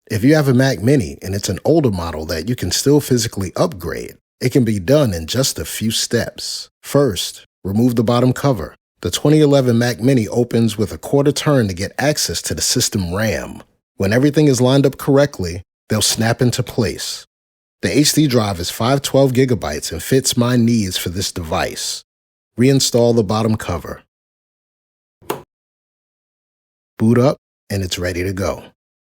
If you have a Mac Mini and it's an older model that you can still physically upgrade, it can be done in just a few steps. First, remove the bottom cover. The 2011 Mac Mini opens with a quarter turn to get access to the system RAM. When everything is lined up correctly, they'll snap into place. The HD drive is 512 gigabytes and fits my needs for this device. Reinstall the bottom cover. Boot up, and it's ready to go.